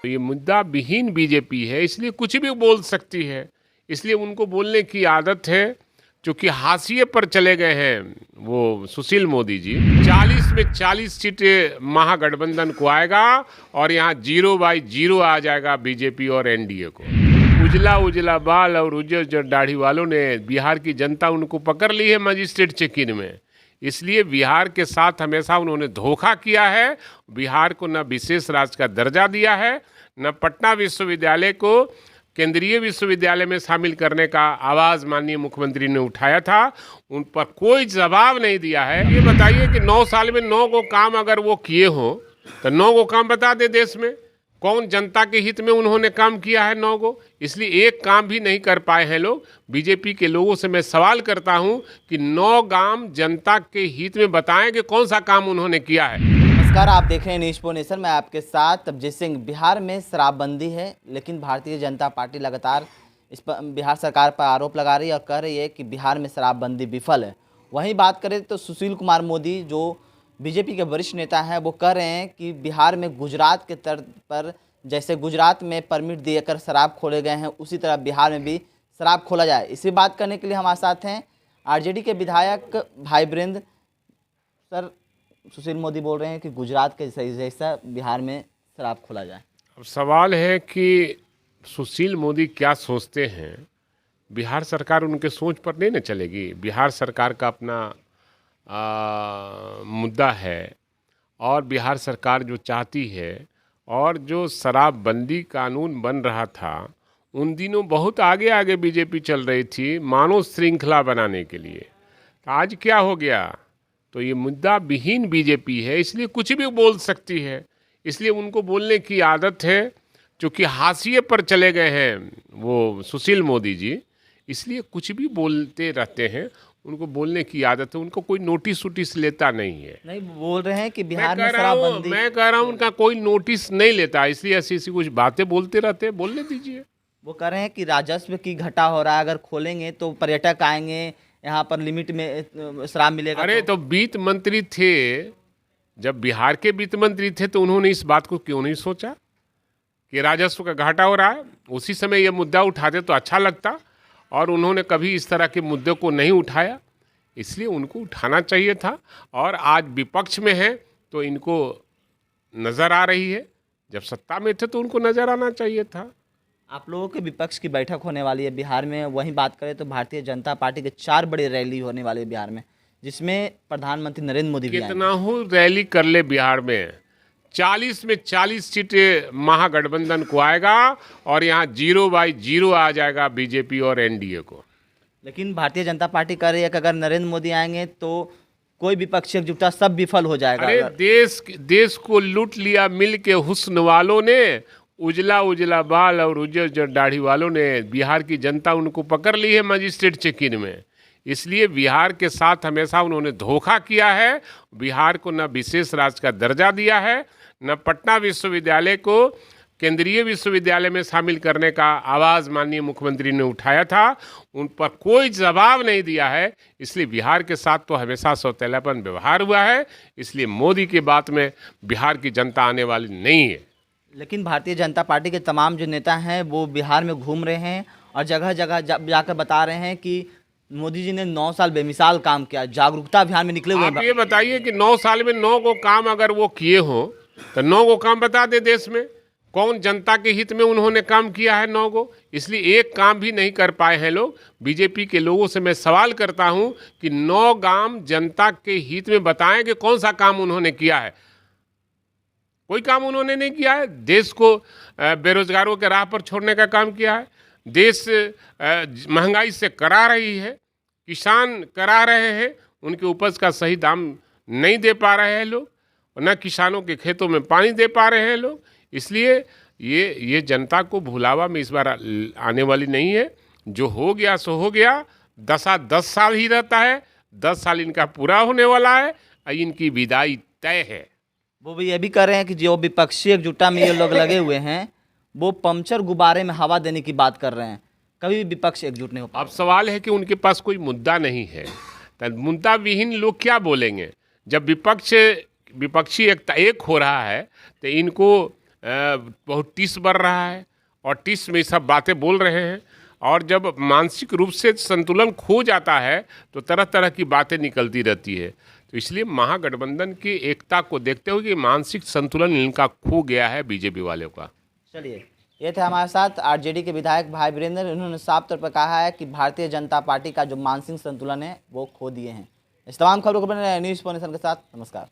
तो ये मुद्दा विहीन बीजेपी है, इसलिए कुछ भी बोल सकती है। इसलिए उनको बोलने की आदत है। क्योंकि हाशिए पर चले गए हैं वो सुशील मोदी जी। 40 में 40 सीटें महागठबंधन को आएगा और यहाँ 0/0 आ जाएगा बीजेपी और एनडीए को। उजला उजला बाल और उज्जर दाढ़ी वालों ने बिहार की जनता उनको पकड़ ली है मजिस्ट्रेट चेक-इन में। इसलिए बिहार के साथ हमेशा उन्होंने धोखा किया है। बिहार को न विशेष राज्य का दर्जा दिया है, न पटना विश्वविद्यालय को केंद्रीय विश्वविद्यालय में शामिल करने का आवाज़ माननीय मुख्यमंत्री ने उठाया था। उन पर कोई जवाब नहीं दिया है। ये बताइए कि 9 साल में 9 को काम अगर वो किए हों तो 9 को काम बता दे देश में कौन जनता के हित में उन्होंने काम किया है 9 को। इसलिए एक काम भी नहीं कर पाए हैं लोग। बीजेपी के लोगों से मैं सवाल करता हूं कि 9 काम जनता के हित में बताएं कि कौन सा काम उन्होंने किया है। नमस्कार, आप देख रहे हैं न्यूज़ नेशन। मैं आपके साथ तबजीत सिंह। बिहार में शराबबंदी है, लेकिन भारतीय जनता पार्टी लगातार इस पर बिहार सरकार पर आरोप लगा रही है और कह रही है कि बिहार में शराबबंदी विफल है। वहीं बात करें तो सुशील कुमार मोदी जो बीजेपी के वरिष्ठ नेता हैं, वो कह रहे हैं कि बिहार में गुजरात के तर्ज पर जैसे गुजरात में परमिट देकर शराब खोले गए हैं, उसी तरह बिहार में भी शराब खोला जाए। इसी बात करने के लिए हमारे साथ हैं आरजेडी के विधायक भाई वीरेंद्र। सर, सुशील मोदी बोल रहे हैं कि गुजरात के जैसा बिहार में शराब खोला जाए। अब सवाल है कि सुशील मोदी क्या सोचते हैं। बिहार सरकार उनके सोच पर नहीं न चलेगी। बिहार सरकार का अपना मुद्दा है और बिहार सरकार जो चाहती है, और जो शराबबंदी कानून बन रहा था उन दिनों बहुत आगे आगे बीजेपी चल रही थी मानव श्रृंखला बनाने के लिए। तो आज क्या हो गया? तो ये मुद्दा विहीन बीजेपी है, इसलिए कुछ भी बोल सकती है। इसलिए उनको बोलने की आदत है। क्योंकि हाशिए पर चले गए हैं वो सुशील मोदी जी, इसलिए कुछ भी बोलते रहते हैं। उनको बोलने की आदत है। उनको कोई नोटिस वोटिस लेता नहीं है। नहीं, बोल रहे हैं कि बिहार में शराबबंदी, मैं कह रहा हूँ उनका कोई नोटिस नहीं लेता, इसलिए ऐसी कुछ बातें बोलते रहते हैं। बोलने दीजिए। वो कह रहे हैं कि राजस्व की घटा हो रहा है, अगर खोलेंगे तो पर्यटक आएंगे, यहाँ पर लिमिट में शराब मिलेगा। अरे तो वित्त मंत्री थे, जब बिहार के वित्त मंत्री थे तो उन्होंने इस बात को क्यों नहीं सोचा कि राजस्व का घाटा हो रहा है? उसी समय ये मुद्दा उठाते तो अच्छा लगता। और उन्होंने कभी इस तरह के मुद्दे को नहीं उठाया, इसलिए उनको उठाना चाहिए था। और आज विपक्ष में है तो इनको नज़र आ रही है, जब सत्ता में थे तो उनको नज़र आना चाहिए था। आप लोगों के विपक्ष की बैठक होने वाली है बिहार में। वहीं बात करें तो भारतीय जनता पार्टी के 4 बड़ी रैली होने वाली है बिहार में, जिसमें प्रधानमंत्री नरेंद्र मोदी भी कितना हो रैली कर ले बिहार में, 40 में 40 सीटें महागठबंधन को आएगा और यहाँ 0/0 आ जाएगा बीजेपी और एनडीए को। लेकिन भारतीय जनता पार्टी कह रही है कि अगर नरेंद्र मोदी आएंगे तो कोई विपक्षी एकजुटता सब विफल हो जाएगा। अरे देश को लूट लिया मिल के हुस्न वालों ने। उजला उजला बाल और उज्जर दाढ़ी वालों ने बिहार की जनता उनको पकड़ ली है मजिस्ट्रेट चेक-इन में। इसलिए बिहार के साथ हमेशा उन्होंने धोखा किया है। बिहार को न विशेष राज्य का दर्जा दिया है, न पटना विश्वविद्यालय को केंद्रीय विश्वविद्यालय में शामिल करने का आवाज़ माननीय मुख्यमंत्री ने उठाया था। उन पर कोई जवाब नहीं दिया है। इसलिए बिहार के साथ तो हमेशा सौतेलापन व्यवहार हुआ है। इसलिए मोदी की बात में बिहार की जनता आने वाली नहीं है। लेकिन भारतीय जनता पार्टी के तमाम जो नेता हैं वो बिहार में घूम रहे हैं और जगह जगह जाकर बता रहे हैं कि मोदी जी ने 9 साल बेमिसाल काम किया, जागरूकता अभियान में निकले हुए हैं। आप ये बताइए कि 9 साल में 9 को काम अगर वो किए हों तो 9 को काम बता दे देश में कौन जनता के हित में उन्होंने काम किया है 9 को। इसलिए एक काम भी नहीं कर पाए हैं लोग। बीजेपी के लोगों से मैं सवाल करता हूं कि 9 काम जनता के हित में बताएं कि कौन सा काम उन्होंने किया है। कोई काम उन्होंने नहीं किया है। देश को बेरोजगारों के राह पर छोड़ने का काम किया है। देश महंगाई से करा रही है, किसान करा रहे हैं, उनके उपज का सही दाम नहीं दे पा रहे हैं लोग, न किसानों के खेतों में पानी दे पा रहे हैं लोग। इसलिए ये जनता को भुलावा में इस बार आने वाली नहीं है। जो हो गया सो हो गया। 10 साल ही रहता है, 10 साल इनका पूरा होने वाला है, इनकी विदाई तय है। वो भी ये भी कह रहे हैं कि जो विपक्षी एकजुटता में ये लोग लगे हुए हैं वो पंचर गुब्बारे में हवा देने की बात कर रहे हैं। कभी भी विपक्ष एकजुट नहीं हो पाएगा। अब सवाल है कि उनके पास कोई मुद्दा नहीं है, तो मुद्दा विहीन लोग क्या बोलेंगे? जब विपक्षी एकता एक हो रहा है तो इनको बहुत टिस बढ़ रहा है और टिस में सब बातें बोल रहे हैं। और जब मानसिक रूप से संतुलन खो जाता है तो तरह तरह की बातें निकलती रहती है। तो इसलिए महागठबंधन की एकता को देखते हुए कि मानसिक संतुलन इनका खो गया है बीजेपी वालों का। चलिए, ये थे हमारे साथ आरजेडी के विधायक भाई वीरेंद्र। उन्होंने साफ तौर पर कहा है कि भारतीय जनता पार्टी का जो मानसिक संतुलन है वो खो दिए हैं। इस तमाम खबरों को बने न्यूज़ पॉइंट के साथ। नमस्कार।